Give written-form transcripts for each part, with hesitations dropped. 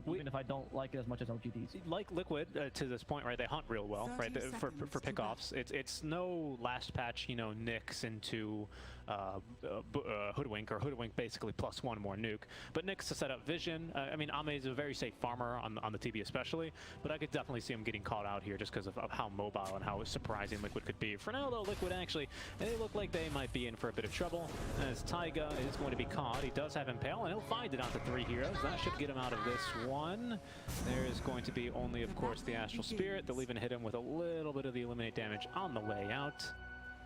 even if I don't like it as much as LGDs. Like Liquid, to this point, right? They hunt real well, right? For pickoffs. It's no last patch, you know, Nyx into Hoodwink, or Hoodwink basically +1 more nuke. But Nyx to set up vision. I mean, Ame is a very safe farmer on the TB especially, but I could definitely see him getting caught out here just because of how mobile and how surprising Liquid could be. For now, though, Liquid actually, they look like they might be in for a bit of trouble, as Taiga is going to be caught. He does have Impale, and he'll find it onto 3 heroes. That should get him out of this one. There is going to be only, of course, the Astral Spirit. They'll even hit him with a little bit of the Eliminate damage on the way out.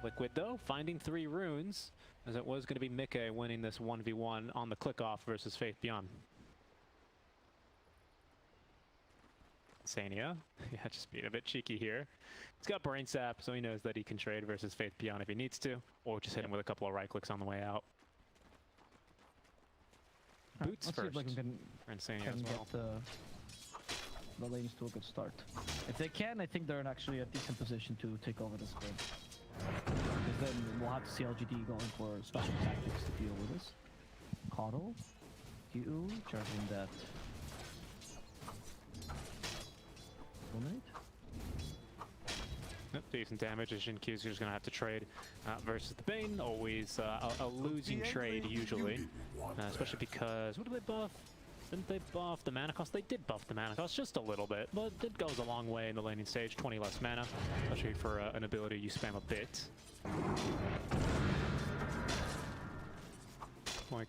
Liquid, though, finding 3 runes, as it was going to be Mikke winning this 1v1 on the click-off versus Faith Beyond. Sania, yeah, just being a bit cheeky here. He's got Brain Sap, so he knows that he can trade versus Faith Beyond if he needs to, or just hit him with a couple of right clicks on the way out. Boots first for Insania as well. Get the lanes to a good start. If they can, I think they're in actually a decent position to take over this game. Because then we'll have to see LGD going for special tactics to deal with this. Coddle, Q, charging that. Yep, decent damage. Shin Q's just going to have to trade versus the Bane. Always a losing trade, usually. Especially because, what did they buff? Didn't they buff the mana cost? They did buff the mana cost just a little bit, but it goes a long way in the laning stage. 20 less mana, especially for an ability you spam a bit. Like,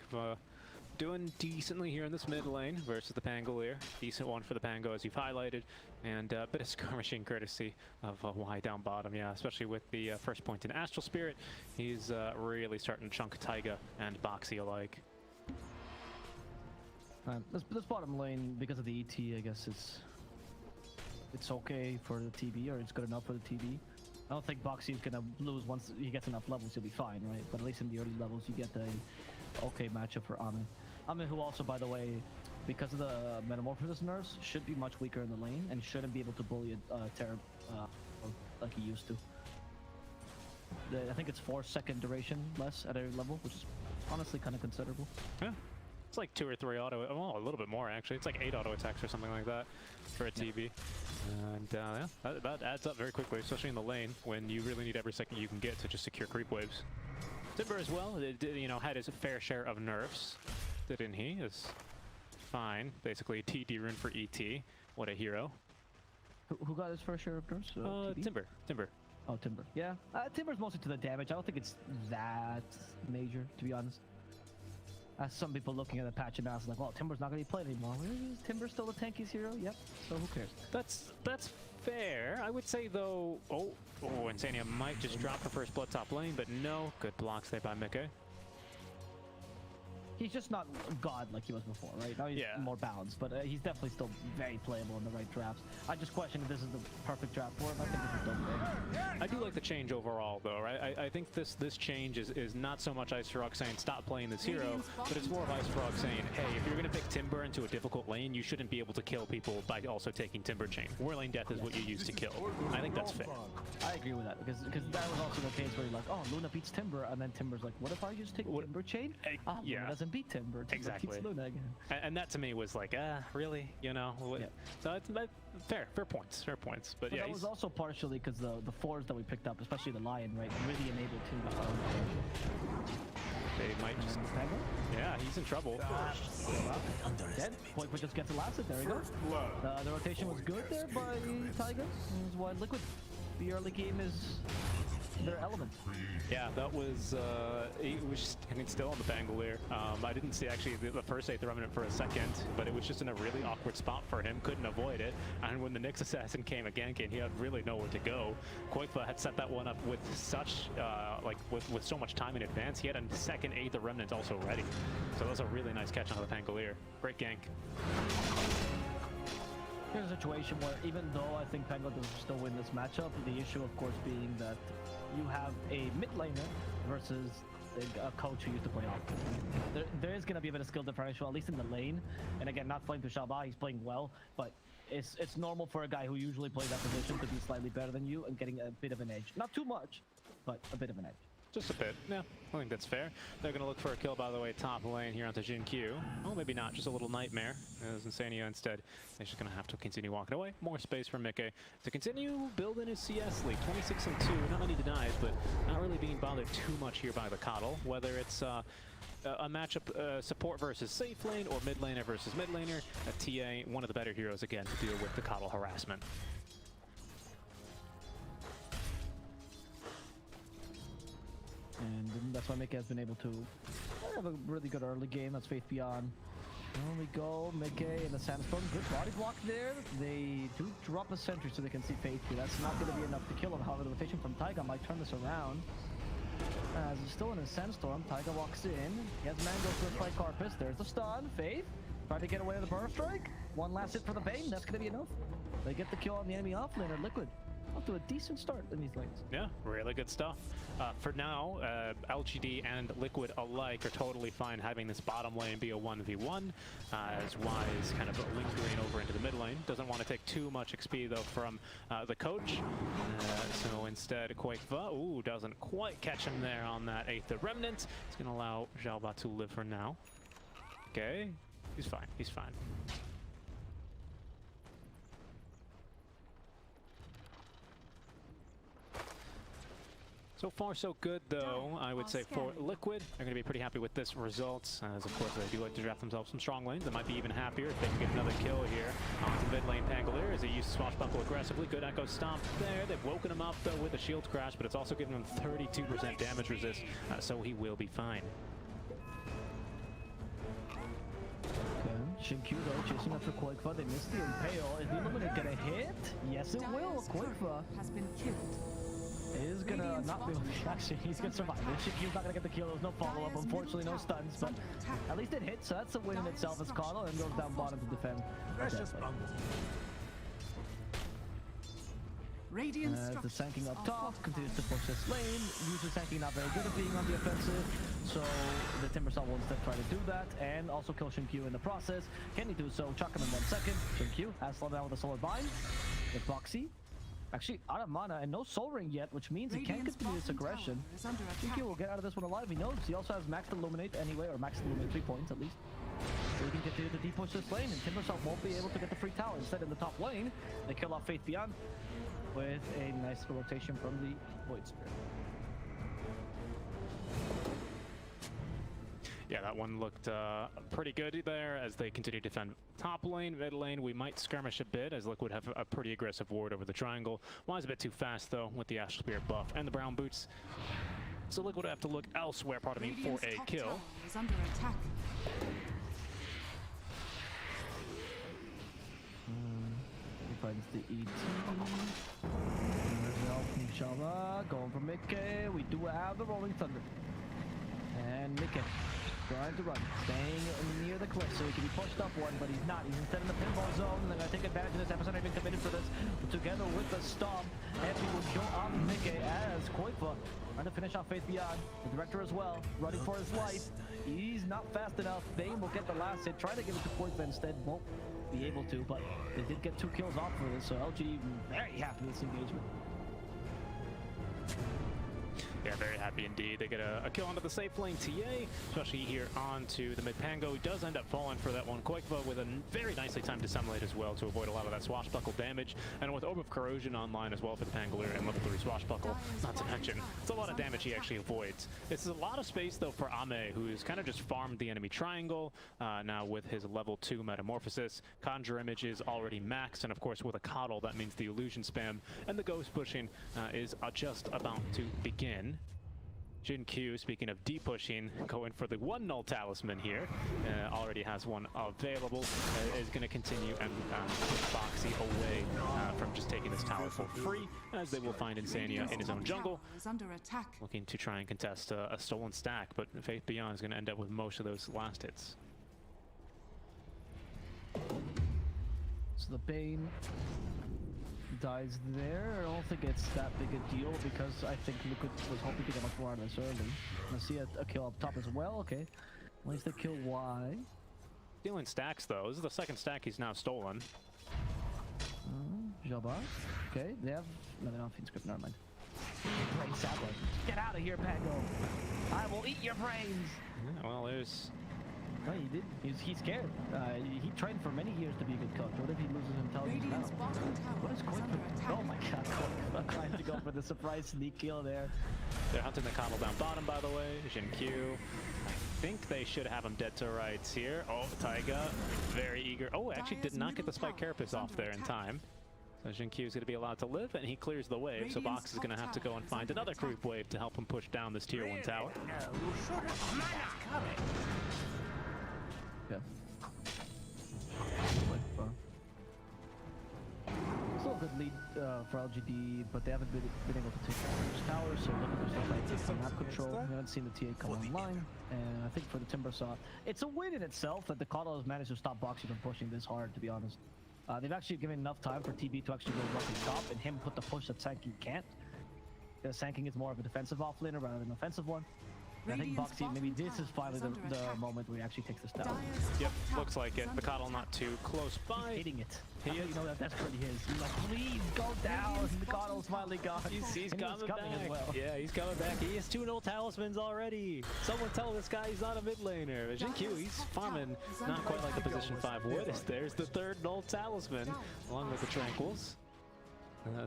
doing decently here in this mid lane versus the Pangolier. Decent one for the Pango, as you've highlighted, and a bit of skirmishing courtesy of Y down bottom, yeah, especially with the first point in Astral Spirit. He's really starting to chunk Taiga and Boxy alike. This bottom lane, because of the ET, I guess it's okay for the TB, or it's good enough for the TB. I don't think Boxy is gonna lose once he gets enough levels. He'll be fine, right? But at least in the early levels, you get a okay matchup for Ame. Ame, who also, by the way, because of the Metamorphosis nerfs, should be much weaker in the lane and shouldn't be able to bully Terra like he used to. I think it's 4-second duration less at every level, which is honestly kind of considerable. Yeah. It's like 2 or 3 auto, well, a little bit more actually. It's like 8 auto attacks or something like that for a TB. And yeah, that adds up very quickly, especially in the lane when you really need every second you can get to just secure creep waves. Timber as well, you know, had his fair share of nerfs, didn't he? Is fine, basically TD rune for ET. What a hero. Who got his fair share of nerfs? Timber. Oh, Timber. Yeah, Timber's mostly to the damage. I don't think it's that major, to be honest. As some people looking at the patch and now, like, well, Timber's not going to be played anymore. Is Timber still the tankiest hero? Yep. So who cares? That's fair. I would say though. Oh, Insania might just drop her first blood top lane, but no. Good blocks there by Mikke. He's just not God like he was before, right? Now he's more balanced, but he's definitely still very playable in the right drafts. I just question if this is the perfect draft for him. I think this is dope. I do like the change overall, though, right? I think this change is not so much Ice Frog saying stop playing this hero, but it's more of Ice Frog saying, hey, if you're going to pick Timber into a difficult lane, you shouldn't be able to kill people by also taking Timber Chain. War lane death is what you use to kill. I think that's fair. I agree with that, because that was also the case where you're like, oh, Luna beats Timber, and then Timber's like, what if I just take Timber Chain? Luna doesn't beat Timber. Exactly. Keeps Luna again. And that to me was like, really? You know? So it's fair points. But yeah, that was also partially because the fours that we picked up, especially the Lion, right, really enabled him to they might just... Yeah, he's in trouble. Dead. Point just gets elastic. There we go. The rotation was good there by Taiga. This is why Liquid, the early game is their element. Yeah, that was, it was just, I mean, still on the Pangolier. I didn't see actually the first 8th Remnant for a second, but it was just in a really awkward spot for him, couldn't avoid it. And when the Nyx Assassin came again, he had really nowhere to go. Koifa had set that one up with such, with so much time in advance. He had a second 8th Remnant also ready. So that was a really nice catch on the Pangolier. Great gank. Here's a situation where even though I think Pango does still win this matchup, the issue of course being that you have a mid laner versus a coach who used to play off. There is going to be a bit of skill differential, at least in the lane. And again, not playing to Shalba, he's playing well, but it's normal for a guy who usually plays that position to be slightly better than you and getting a bit of an edge. Not too much, but a bit of an edge. Just a bit, yeah. I think that's fair. They're going to look for a kill, by the way, top lane here onto Jin Q. Oh, maybe not. Just a little nightmare. As Insania instead. They're just going to have to continue walking away. More space for Mickey to continue building his CS lead. 26-2. Not many denies, but not really being bothered too much here by the Coddle. Whether it's a matchup support versus safe lane or mid laner versus mid laner, TA, one of the better heroes again to deal with the Coddle harassment. And that's why Mickey has been able to have a really good early game. That's Faith Beyond. Here we go, Mickey in the Sandstorm. Good body block there. They do drop a sentry so they can see Faith here. That's not going to be enough to kill him. However, the rotation from Taiga might turn this around. As he's still in a Sandstorm, Taiga walks in. He has Mango to a Tricarpus. There's the stun. Faith trying to get away with the Burst Strike. One last hit for the Bane. That's going to be enough. They get the kill on the enemy offlaner, Liquid. Off to a decent start in these lanes. Yeah, really good stuff. For now, LGD and Liquid alike are totally fine having this bottom lane be a 1v1, as Wise kind of lingering over into the mid lane. Doesn't want to take too much XP, though, from the coach. So instead, Quakeva, ooh, doesn't quite catch him there on that 8th Remnant. It's going to allow Xiaoba to live for now. Okay, he's fine, he's fine. So far, so good, though, I would say, for Liquid. They're going to be pretty happy with this result, as, of course, they do like to draft themselves some strong lanes. They might be even happier if they can get another kill here onto mid lane Pangolier as he uses Swashbuckle aggressively. Good Echo Stomp there. They've woken him up, though, with a shield crash, but it's also giving him 32% damage resist, so he will be fine. Shinkyu though, chasing after Quakeva. They missed the Impale. Is the Illuminate gonna hit? Yes, it will. Quakeva has been killed. Is gonna not be actually he's gonna survive. Shinkyu's not gonna get the kill. There's no follow-up, unfortunately, no stuns, but at least it hit, so that's a win in itself as Coddle and goes down bottom to defend. The Sanking up top continues to push this lane. Usually Sanking not very good at being on the offensive, so the Timbersaw will instead try to do that and also kill Shinkyu in the process. Can he do so? Chuck him in 1 second. Shinkyu has slowed down with a Solar Bind. With Boxy actually out of mana and no Soul Ring yet, which means he can't continue this aggression. Shinkyu will get out of this one alive. He knows he also has maxed Illuminate anyway, or maxed Illuminate 3 points at least. So he can continue to depush this lane, and Timbersaw won't be able to get the free tower. Instead, in the top lane, they kill off Faith Beyond with a nice rotation from the Void Spirit. Yeah, that one looked pretty good there as they continue to defend top lane, mid lane. We might skirmish a bit as Liquid have a pretty aggressive ward over the triangle. Wise a bit too fast though with the Astral Spirit buff and the brown boots. So Liquid have to look elsewhere, for a kill. Is under attack. He finds the ET. Xiaoba going for Mickey. We do have the Rolling Thunder. And Mickey trying to run, staying near the cliff so he can be pushed up one, but he's not. He's instead in the pinball zone. They're going to take advantage of this. Episode have been committed for this. But together with the stomp, and we will kill off Mickey as Quakeva trying to finish off Faith Beyond. The director as well, running for his life. He's not fast enough. Bane will get the last hit. Try to give it to Quakeva instead. Won't be able to, but they did get 2 kills off for this, so LG very happy with this engagement. Yeah, very happy indeed. They get a kill onto the safe lane TA, especially here onto the mid Pango. He does end up falling for that one. Quakeva with a very nicely timed Dissemblade as well to avoid a lot of that Swashbuckle damage. And with Orb of Corrosion online as well for the Pangolier and level 3 Swashbuckle, not to mention, it's a lot of damage he actually avoids. This is a lot of space though for Ame, who's kind of just farmed the enemy triangle now with his level 2 Metamorphosis. Conjure Image is already maxed, and of course with a Coddle, that means the illusion spam and the ghost pushing is just about to begin. Jin Q, speaking of pushing, going for the 1 null talisman here. Already has one available. Is going to continue and push Boxy away from just taking this tower for free, as they will find Insania in his own jungle. Looking to try and contest a stolen stack, but Faith Beyond is going to end up with most of those last hits. So the Bane dies there. I don't think it's that big a deal because I think Liquid was hoping to get much more out of this early. I see a kill up top as well. Okay, at least they kill Y. Stealing stacks though. This is the 2nd stack he's now stolen. Xiaoba. Okay, they have no, they don't have Fiend Script. Never mind. Brain sapling. Get out of here, Pango. I will eat your brains. Yeah, well, there's... No, he did. He's scared. He trained for many years to be a good coach. What if he loses intelligence now? What is Cork? Oh my god, Cork trying to go for the surprise sneak kill there. They're hunting the Coddle down bottom, by the way. Jin Q. I think they should have him dead to rights here. Oh, Taiga, very eager. Oh, actually did not get the Spike Carapace off there in time. So Jin Q is going to be allowed to live, and he clears the wave. So Box is going to have to go and find another creep wave to help him push down this tier 1 tower. Yeah. Still a good lead for LGD, but they haven't been able to take the towers, so looking for stuff like some map control. We haven't seen the TA come online, and I think for the Timbersaw, it's a win in itself that the Coddle has managed to stop Boxy from pushing this hard, to be honest. They've actually given enough time for TB to actually go roughly stop, and him put the push that Sanking can't. Because Sanking is more of a defensive offlaner rather than an offensive one. I think Boxy, maybe this is finally the moment where he actually takes this down. Yep, looks like it. The Coddle not too close by. He's hitting it. He is. You know that desperate he is. He's like, please go down. The Coddle's finally gone. He's coming back. As well. Yeah, he's coming back. He has 2 null talismans already. Someone tell this guy he's not a mid laner. Jin Q, he's farming not quite like the position 5 would. There's the 3rd null talisman along with the Tranquils.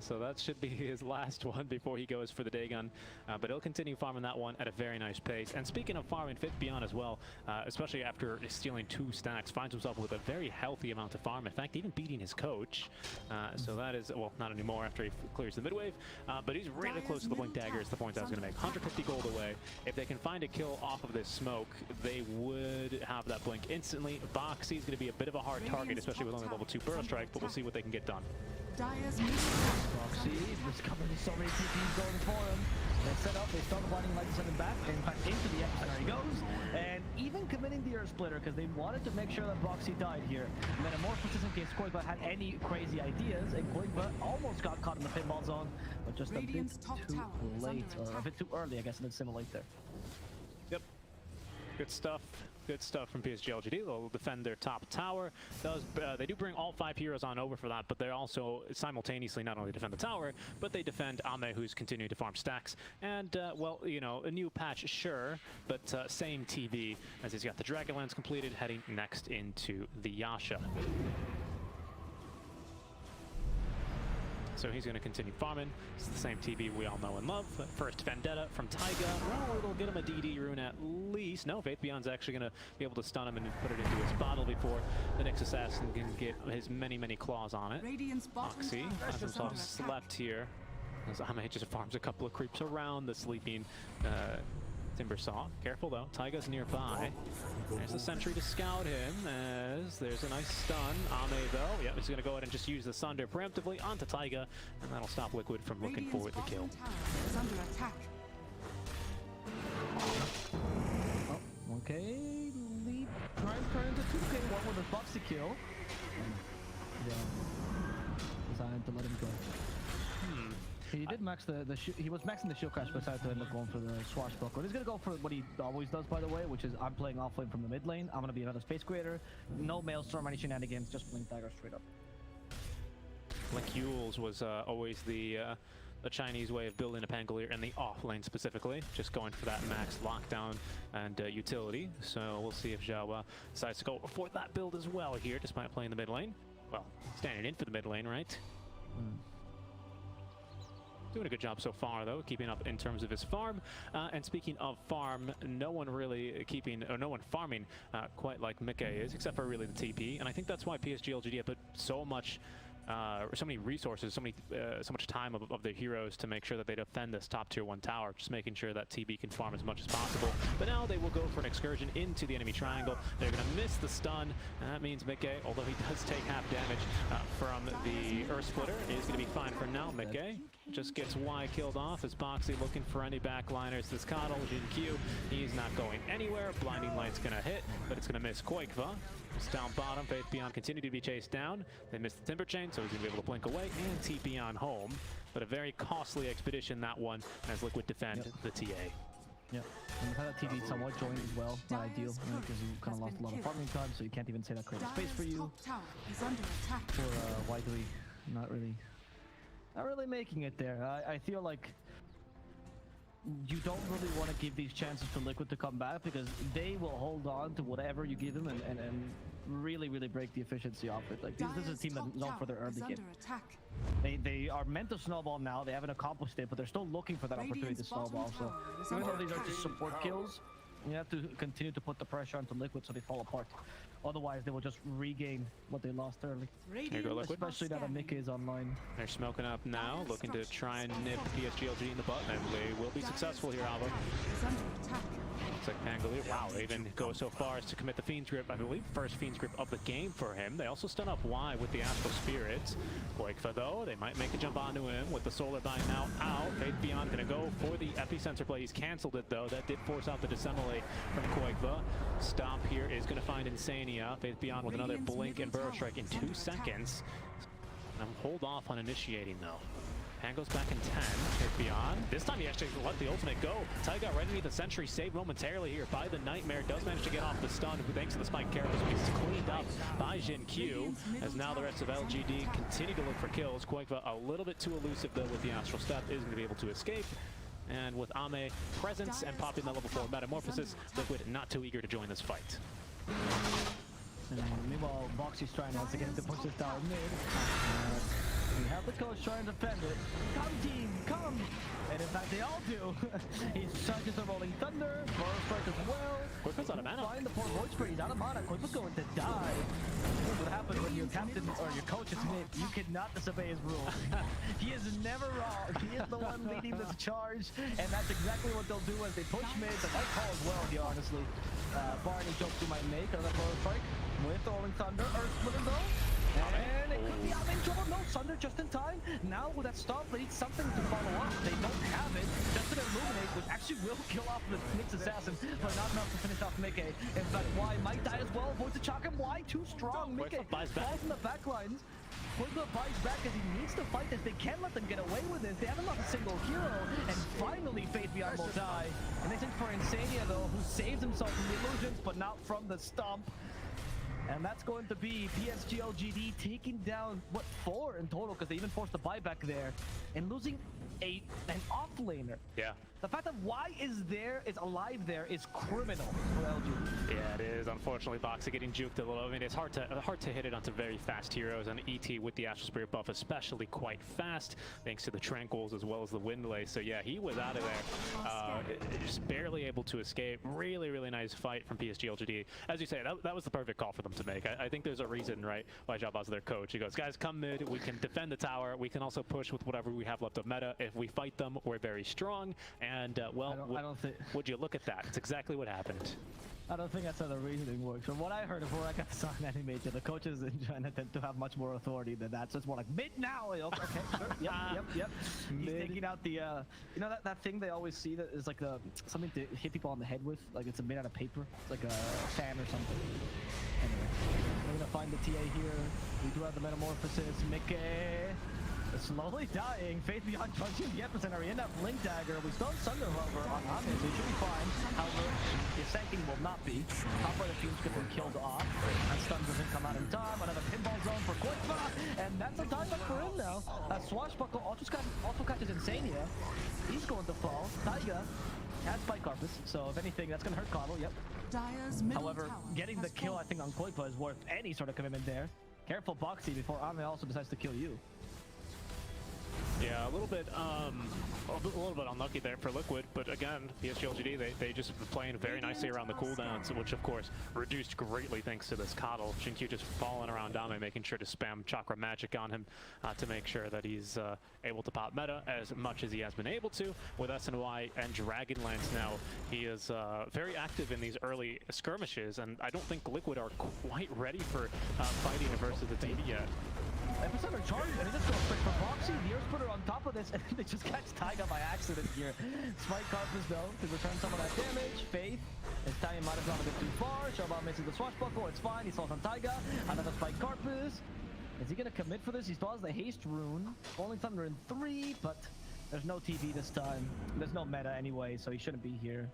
So that should be his last one before he goes for the Dagon. But he'll continue farming that one at a very nice pace. And speaking of farming, vsPSG as well, especially after stealing 2 stacks, finds himself with a very healthy amount of farm. In fact, even beating his coach. So that is, well, not anymore after he clears the mid wave. But he's really close to the Blink Dagger is the point I was going to make. 150 gold away. If they can find a kill off of this smoke, they would have that Blink instantly. Boxy is going to be a bit of a hard target, especially with only level 2 Burrow Strike, but we'll see what they can get done. Boxy discovering so many TPs going for him. They set up, they start blinding light sending back, and in fact into the epicenter he goes, and even committing the Earth Splitter because they wanted to make sure that Boxy died here. And then a more consistent case Koigba had any crazy ideas, and Koigba almost got caught in the pinball zone, but just a bit too late, or a bit too early, I guess, and then simulate there. Yep, good stuff. Good stuff from vsPSG.LGD. They'll defend their top tower. They do bring all 5 heroes on over for that, but they also simultaneously not only defend the tower, but they defend Ame, who's continuing to farm stacks. And, well, you know, a new patch, sure, but same TV, as he's got the Dragonlance completed, heading next into the Yasha. So he's going to continue farming. It's the same TV we all know and love. First Vendetta from Taiga. Well, it'll get him a DD rune at least. No, vsPSG's actually going to be able to stun him and put it into his bottle before the next assassin can get his many claws on it. Boxy has himself slept here. As Ame just farms a couple of creeps around the sleeping Timbersaw. Careful though, Taiga's nearby. There's the sentry to scout him, as there's a nice stun. Ame though, yeah, he's gonna go ahead and just use the Sunder preemptively onto Taiga, and that'll stop Liquid from looking for the kill. Oh, okay, lead turn into 2K1 with a Boxy kill. Yeah, designed to let him go. He did max he was maxing the shield crash, but decided to end up going for the swashbuckler. He's gonna go for what he always does, by the way, which is I'm playing offlane from the mid lane. I'm gonna be another space creator. No Maelstrom, any shenanigans, just Blink Dagger straight up. Blink Yules was always the Chinese way of building a Pangolier in the off lane specifically, just going for that max lockdown and utility. So we'll see if Zhao decides to go for that build as well here, despite playing the mid lane. Well, standing in for the mid lane, right? Doing a good job so far, though, keeping up in terms of his farm. And speaking of farm, no one really no one farming quite like Mickey is, except for really the TP. And I think that's why vsPSG.LGD have put so many resources, so much time of their heroes to make sure that they defend this top tier 1 tower, just making sure that TB can farm as much as possible. But now they will go for an excursion into the enemy triangle. They're going to miss the stun, and that means Mickey, although he does take half damage from the Earth Splitter, is going to be fine for now. Mickey just gets Y killed off as Boxy looking for any backliners. This Coddle, Jin Q, he's not going anywhere. Blinding Light's going to hit, but it's going to miss Koigva. It's down bottom. vsPSG continue to be chased down. They missed the Timber Chain, so he's going to be able to blink away and TP on home. But a very costly expedition, that one, as Liquid defend the TA. Yep, and we've had that TD somewhat joined as well. Not ideal, because you kind of lost a lot of farming time, so you can't even say that creates space for you. For Widely, not really making it there. I feel like you don't really want to give these chances to Liquid to come back because they will hold on to whatever you give them and really break the efficiency off it. Like this is a team that's known for their early game. They are meant to snowball now. They haven't accomplished it, but they're still looking for that opportunity to snowball. So even though these are just support kills, you have to continue to put the pressure onto Liquid so they fall apart. Otherwise, they will just regain what they lost early. Here you go, Liquid. Especially now that Mickey is online. They're smoking up now, looking to try and nip vsG.LGD in the butt, and they will be successful here, Ava. Looks like Pangolier, wow, they even go so far as to commit the Fiend's Grip. I believe first Fiend's Grip of the game for him. They also stun up Y with the Astral Spirits. Koikfa, though, they might make a jump onto him with the Solar Bind now out. Faith Beyond gonna go for the Epicenter play. He's canceled it, though. That did force out the Dissemblate from Koikfa. Stomp here is gonna find Insania. Faith Beyond with another Blink and Burrow Strike in 2 seconds. Hold off on initiating, though. Pan goes back in 10. Faith Beyond. This time he actually let the ultimate go. Taiga right underneath the Sentry, saved momentarily here by the Nightmare. Does manage to get off the stun thanks to the Spike Carapace. He's cleaned up by Jin Q. As now the rest of LGD continue to look for kills. Koikfa a little bit too elusive though with the Astral Step. Is going to be able to escape. And with Ame presence and popping that level 4 Metamorphosis, Liquid not too eager to join this fight. Meanwhile, Boxy's trying once again to push this down mid. We have the coach trying to defend it. Come team, come! And in fact they all do. He charges the Rolling Thunder, Burrow Strike as well. Koikfa's out of mana. Find the poor Void Spray, he's out of mana. Koikfa's going to die. This is what happens when your captain or your coach is mid. You cannot disobey his rules. He is never wrong. He is the one leading this charge. And that's exactly what they'll do as they push mid. The right call as well here, honestly. Bar any jokes you might make. Another Burrow Strike with the Rolling Thunder. Earth Splitter though. And it could be out in trouble. No, Sunder just in time. Now with that stop, they need something to follow up. They don't have it. Just an Illuminate, which actually will kill off the Nyx Assassin, but not enough to finish off Mickey. In fact, Y might die as well. Avoids the chalk him. Y too strong. Mickey falls in the back lines. Koikfa buys back as he needs to fight this. They can't let them get away with this. They haven't lost a single hero. And finally, Faith Beyond will die. And they think for Insania, though, who saves himself from the illusions, but not from the stomp. And that's going to be vsG.LGD taking down, what, 4 in total, because they even forced the buyback there. And losing an offlaner. Yeah. The fact that Y is alive there is criminal for LG. Yeah, it is. Unfortunately, Boxy getting juked a little. I mean, it's hard to hit it onto very fast heroes, and ET with the Astral Spirit buff especially quite fast, thanks to the Tranquils as well as the Windlay. So yeah, he was out of there. Just barely able to escape. Really nice fight from vsG.LGD. As you say, that was the perfect call for them to make. I think there's a reason, right, why Jabba's their coach. He goes, guys, come mid. We can defend the tower. We can also push with whatever we have left of meta. If we fight them, we're very strong. And well, would you look at that? It's exactly what happened. I don't think that's how the reasoning works. From what I heard before I got to sign Animator, the coaches in China tend to have much more authority than that. So it's more like mid now. Okay, sure. Yep. He's taking out the, you know that thing they always see that is like something to hit people on the head with, like it's made out of paper. It's like a fan or something. Anyway, we're gonna find the TA here. We do have the Metamorphosis. Mickey. Slowly dying. Faith Beyond punching the epicenter in that Blink Dagger. We still have Sunder Hover on Ame, so he should be fine. However, the Sanking will not be. Top right of Fumes could be killed off. That stun doesn't come out in time. Another pinball zone for Koikfa, and that's a tie back for him now. Swashbuckle also catches Insania. He's going to fall. Taiga has Spike Carpus, so if anything, that's going to hurt Coddle. Yep. However, getting the kill, I think, on Koikfa is worth any sort of commitment there. Careful, Boxy, before Ame also decides to kill you. Yeah, a little bit unlucky there for Liquid, but again, vsG.LGD, they just been playing very nicely around the cooldowns, which of course reduced greatly thanks to this Coddle. Shinkyu just falling around Dame, making sure to spam Chakra Magic on him to make sure that he's able to pop meta as much as he has been able to. With SNY and Dragonlance now, he is very active in these early skirmishes, and I don't think Liquid are quite ready for fighting versus the TV yet. Epicenter charge, and he just goes straight for Boxy. The Earth Splitter on top of this, and they just catch Taiga by accident here. Spike Carpus, though, to return some of that damage. Faith, his timing might have gone a bit too far. Shoba misses the swashbuckle, it's fine. He falls on Taiga. Another Spike Carpus. Is he going to commit for this? He still has the haste rune. Rolling Thunder in 3, but there's no TV this time. There's no meta anyway, so he shouldn't be here.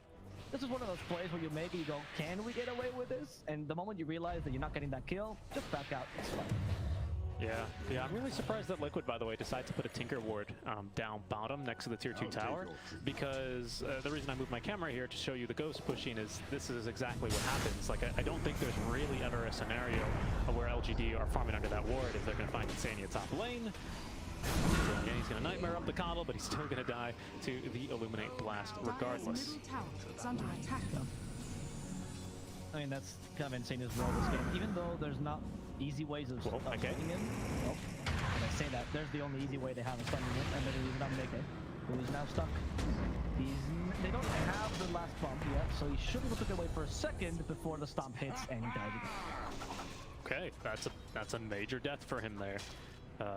This is one of those plays where you make it, you go, can we get away with this? And the moment you realize that you're not getting that kill, just back out. It's fine. Yeah, I'm really surprised that Liquid, by the way, decided to put a Tinker Ward down bottom next to the tier 2 tower, because the reason I moved my camera here to show you the ghost pushing is this is exactly what happens. Like, I don't think there's really ever a scenario where LGD are farming under that ward if they're going to find Insania top lane. So again, he's going to Nightmare up the Coddle, but he's still going to die to the Illuminate Blast regardless. I mean, that's kind of insane as well, this game. Even though there's not easy ways of stunning him. Well, when I say that, there's the only easy way they have of stunning him, and then he's not Mickey, who is now stuck. They don't have the last bump yet, so he should be able to get away for a second before the stomp hits, and he dies again. Okay, that's a major death for him there.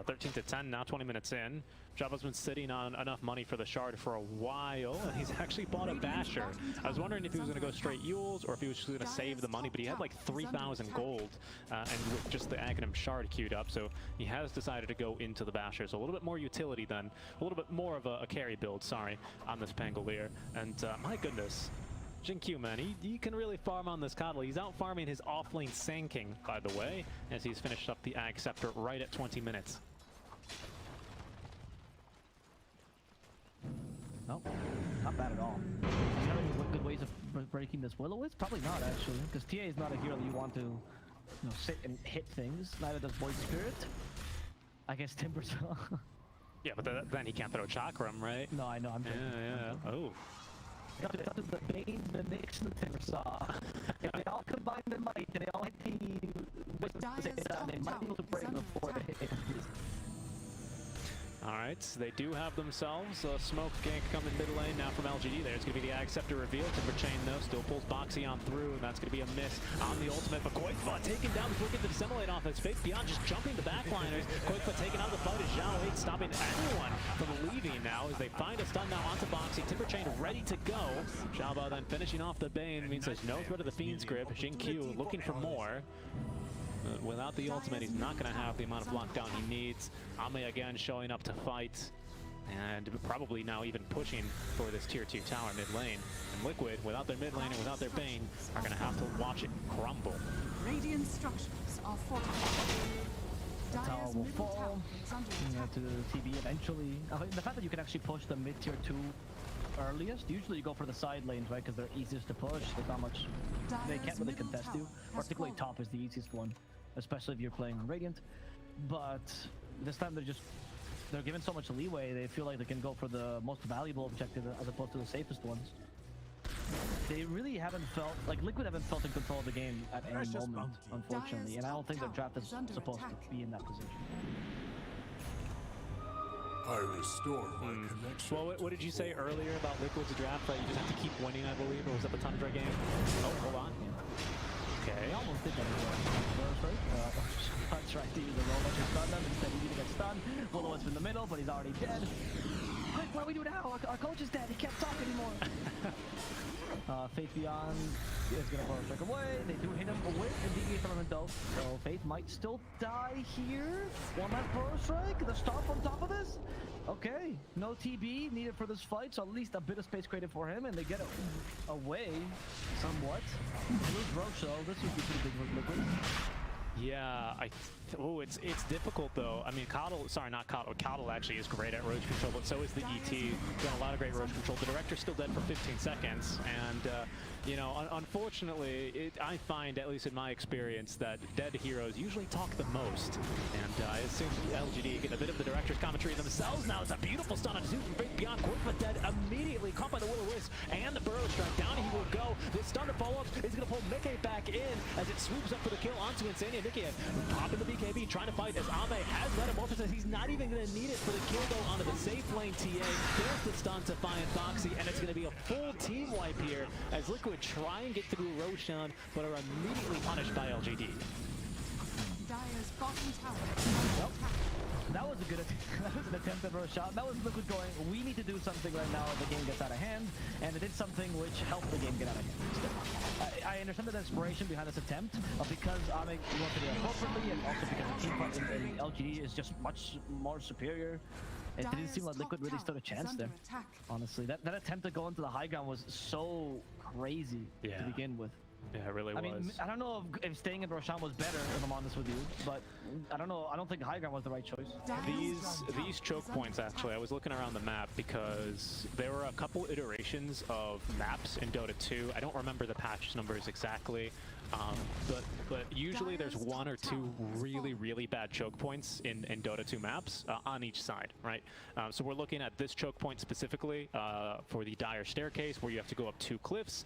13 to 10 now, 20 minutes in. Jabba's been sitting on enough money for the shard for a while, and he's actually bought a Basher. I was wondering if he was going to go straight Yules or if he was just going to save the money, but he had like 3,000 gold and with just the Aghanim shard queued up, so he has decided to go into the Basher. So a little bit more utility then, a little bit more of a carry build, sorry, on this Pangolier. And my goodness, Jin-Q, man, he can really farm on this Coddle. He's out farming his offlane Sand King, by the way, as he's finished up the Ag Scepter right at 20 minutes. No, not bad at all. Do you have any good ways of breaking this Will-O-Wisp? Probably not, actually, because TA is not a hero that you want to, sit and hit things. Neither does Void Spirit. I guess Timbersaw. Yeah, but then he can't throw Chakram, right? No, I know, I'm joking. Yeah. Oh. The Bane, the Nyx, and the Timbersaw. If they all combine their might, and they all hit the Wisp at the same time, they might be able to break before they hit. Alright, they do have themselves a smoke gank coming mid lane now from LGD. There's going to be the Ag Scepter reveal. Timber Chain, though, still pulls Boxy on through, and that's going to be a miss on the ultimate. But Koikfa taken down before getting the Dissimilate off his face. Beyond just jumping the backliners. Koikfa taken out of the fight as Zhao 8 stopping anyone from leaving now as they find a stun now onto Boxy. Timber Chain ready to go. Zhao then finishing off the Bane means there's no threat of the Fiend's Grip. Jin-Q looking for more. Without the ultimate, he's not going to have the amount of lockdown he needs. Ame again showing up to fight, and probably now even pushing for this tier 2 tower mid lane. And Liquid, without their mid lane and without their Bane, are going to have to watch it crumble. Radiant structures are fortified. The tower will fall to the TB eventually. The fact that you can actually push the mid tier 2 earliest, usually you go for the side lanes, right, because they're easiest to push. There's not much, they can't really contest you. Particularly top is the easiest one, especially if you're playing on Radiant. But this time they're given so much leeway, they feel like they can go for the most valuable objective as opposed to the safest ones. They really haven't felt, like Liquid haven't felt in control of the game at any moment, unfortunately, and I don't think their draft is supposed to be in that position. I restore my connection. Well, what did you say earlier about Liquid's draft? That you just have to keep winning, I believe, or was that the Tundra game? Oh, hold on. Okay. They almost did that as well. That's right, he used a roll to stun them instead he didn't get stunned. Will-O-Wisp in the middle, but he's already dead. Quick, what do we do now? Our coach is dead, he can't talk anymore. Faith Beyond is gonna blow strike away. They do hit him with a DB from though, so Faith might still die here. One last Burrow Strike, the stop on top of this. Okay, no TB needed for this fight, so at least a bit of space created for him, and they get away somewhat. They lose Roche, though. This would be pretty big for Liquid. Yeah, it's difficult though. I mean, Coddle actually is great at roach control, but so is the ET. Got a lot of great roach control. The Director's still dead for 15 seconds, and unfortunately, I find, at least in my experience, that dead heroes usually talk the most. And I assume LGD get a bit of the Director's commentary themselves. Now it's a beautiful stun on Zoot from Faith Beyond. Koikfa dead immediately, caught by the Will-O-Wisp and the Burrow Strike. Down he will go. This stun to follow up is going to pull Mickey back in as it swoops up for the kill onto Insania. Mickey popping the BKB, trying to fight as Ame has Metamorphosis. He's not even going to need it for the kill though onto the safe lane TA. There's the stun to find Foxy, and it's going to be a full team wipe here as Liquid try and get through Roshan, but are immediately punished by LGD. Dire's bottom tower. Well, that was a good that was an attempt at Roshan. That was Liquid going, we need to do something right now if the game gets out of hand, and it did something which helped the game get out of hand. I understand the desperation behind this attempt, because Ame wanted to do it appropriately, and also because the team fight in LGD is just much more superior. It didn't seem like Liquid really stood a chance there, honestly. That attempt to go into the high ground was so crazy to begin with. Yeah, it really I mean, I don't know if staying in Roshan was better, if I'm honest with you, but I don't know. I don't think high ground was the right choice. These choke points, actually, I was looking around the map because there were a couple iterations of maps in Dota 2. I don't remember the patch numbers exactly, but usually there's one or two really bad choke points in Dota 2 maps on each side, right? So we're looking at this choke point specifically for the Dire Staircase, where you have to go up 2 cliffs,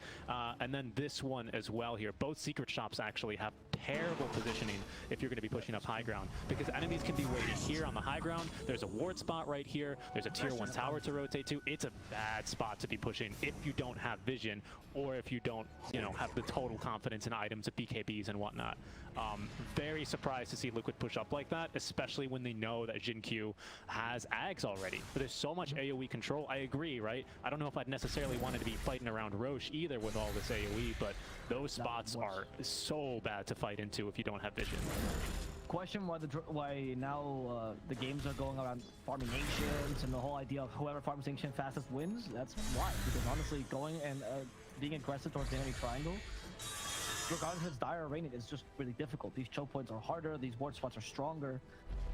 and then this one as well here. Both secret shops actually have terrible positioning if you're going to be pushing up high ground, because enemies can be waiting here on the high ground. There's a ward spot right here. There's a tier 1 tower to rotate to. It's a bad spot to be pushing if you don't have vision, or if you don't, you know, have the total confidence in items of BKBs and whatnot. Very surprised to see Liquid push up like that, especially when they know that Jin-Q has Ags already. But there's so much AoE control. I agree, right? I don't know if I'd necessarily wanted to be fighting around Roche either with all this AoE, but those spots are so bad to fight into if you don't have vision. Question why now the games are going around farming ancients and the whole idea of whoever farms ancient fastest wins. That's why, because honestly, going and being aggressive towards the enemy triangle, regardless if it's dire or raining, it's just really difficult. These choke points are harder. These ward spots are stronger.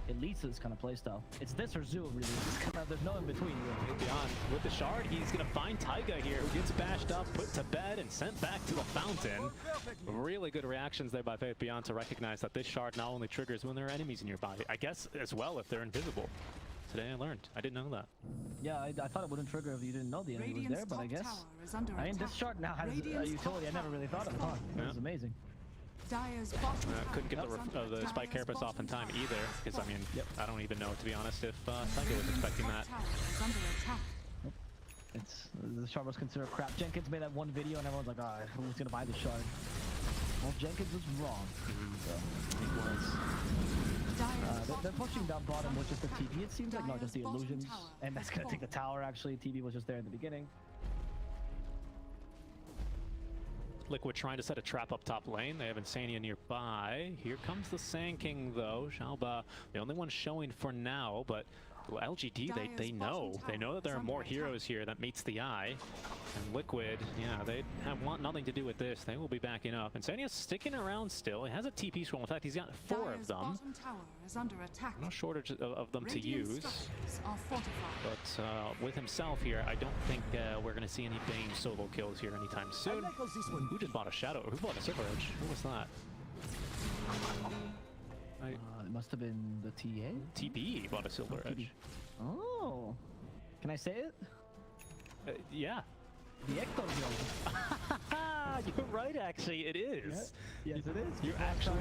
It leads to this kind of playstyle. It's this or Zoo, really. There's no in between. Really. Beyond with the shard, he's gonna find Taiga here, who gets bashed up, put to bed, and sent back to the fountain. Really good reactions there by Faith Beyond to recognize that this shard not only triggers when there are enemies nearby, I guess as well if they're invisible. Today I learned. I didn't know that. Yeah, I thought it wouldn't trigger if you didn't know the enemy was there, but I guess. I mean, this shard now has a utility I never really thought of. Huh? Yeah. This is amazing. Couldn't get the spike carapace off in time either, because I mean, I don't even know, to be honest, if Taiga was expecting that. The shard was considered crap. Jenkins made that one video and everyone's like, ah, who's gonna buy the shard? Well, Jenkins was wrong. So, he was. They're pushing down bottom with just the TB, it seems like, not just the illusions. And that's gonna take the tower, actually. TB was just there in the beginning. Liquid trying to set a trap up top lane. They have Insania nearby. Here comes the Sand King, though. Shalba, the only one showing for now, but LGD, they know. They know that there are more heroes here that meets the eye. And Liquid, yeah, they want nothing to do with this. They will be backing up. Insania's sticking around still. He has a TP scroll. In fact, he's got 4 of them. No shortage of them to use. But with himself here, I don't think we're going to see any Bane solo kills here anytime soon. Who just bought a Shadow? Who bought a Silver Edge? Who was that? It must have been the TA? TB bought a Silver Edge. Oh. Can I say it? Yeah. The Ecto Zone. You're right, actually, it is. Yeah. Yes, it is. You're actually...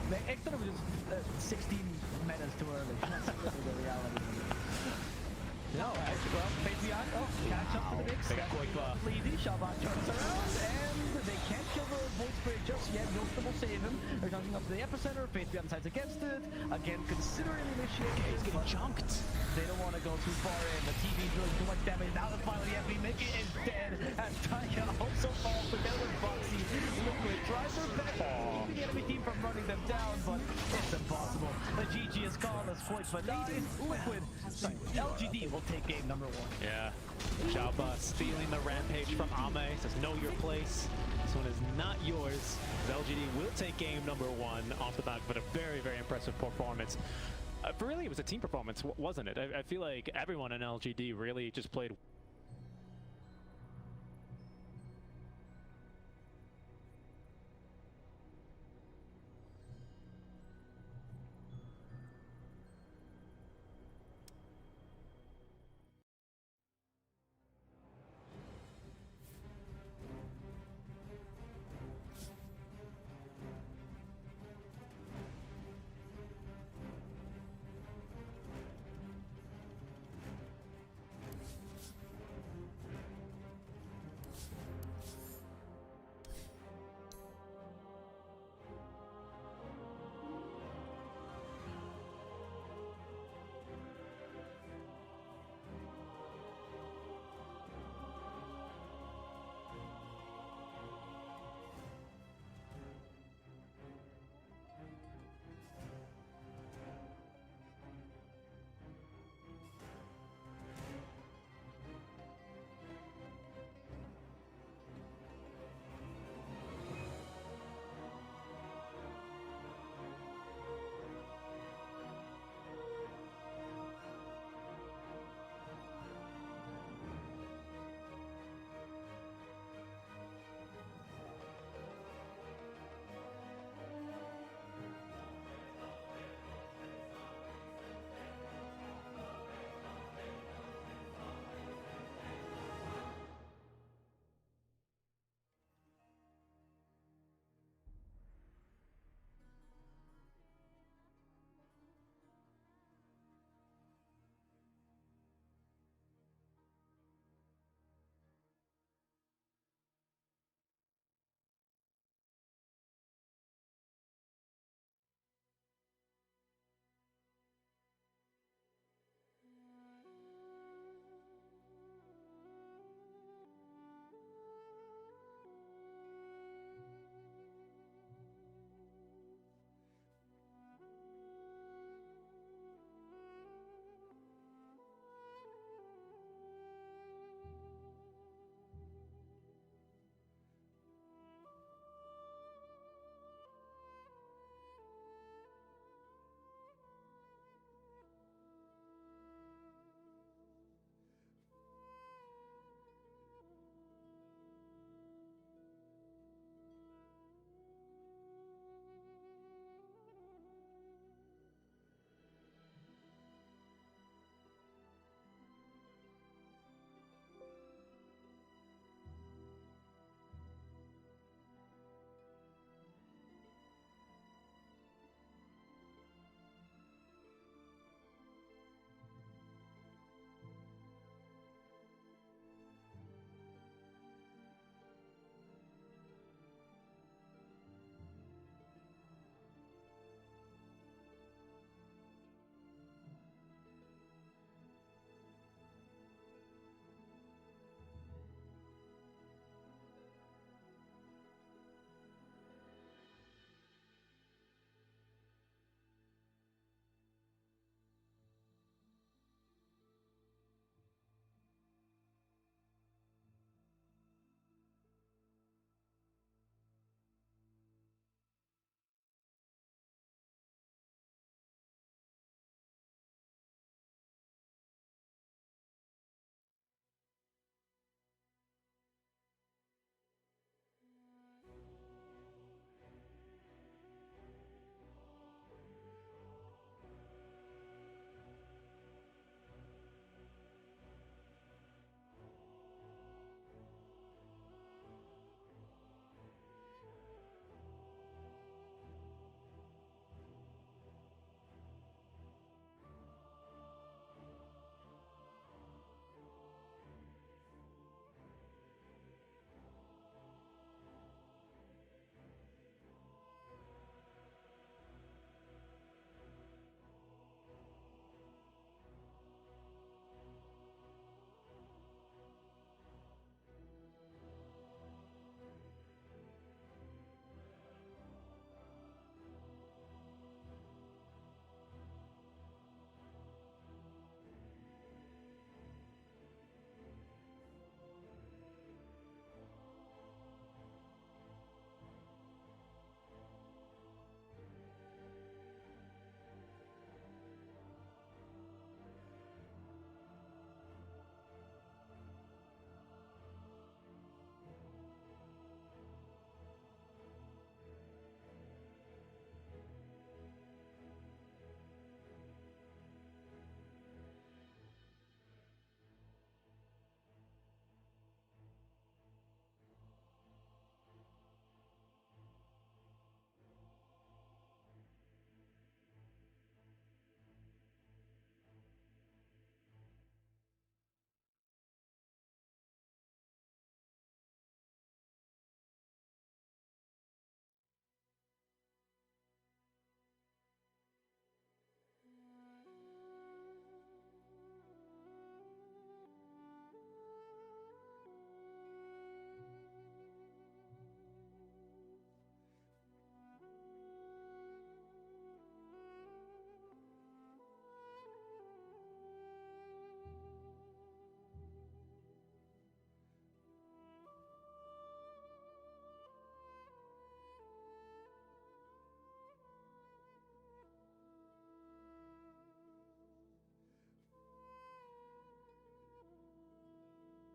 The Ecto was just 16 metas too early. That's the reality. No, well, Faith Beyond, catch up to the mix. Easy, Shalbat turns around, and they can't kill the Void Spirit just yet. Milton will save him. They're jumping up to the epicenter. Faith Beyond decides against it. Again, considering initiation. He's getting junked. They don't want to go too far in. The TV's doing too much damage. Now the final EMP Mickey is dead. And Taiga also falls together with Foxy. Liquid tries their best to keep the enemy team from running them down, but it's impossible. The GG is called as points, but Liquid, LGD will take game number 1. Yeah. Xiaoba stealing the rampage from Ame. Says, know your place. This one is not yours. LGD will take game number 1 off the back, but a very, very impressive performance. Really, it was a team performance, wasn't it? I feel like everyone in LGD really just played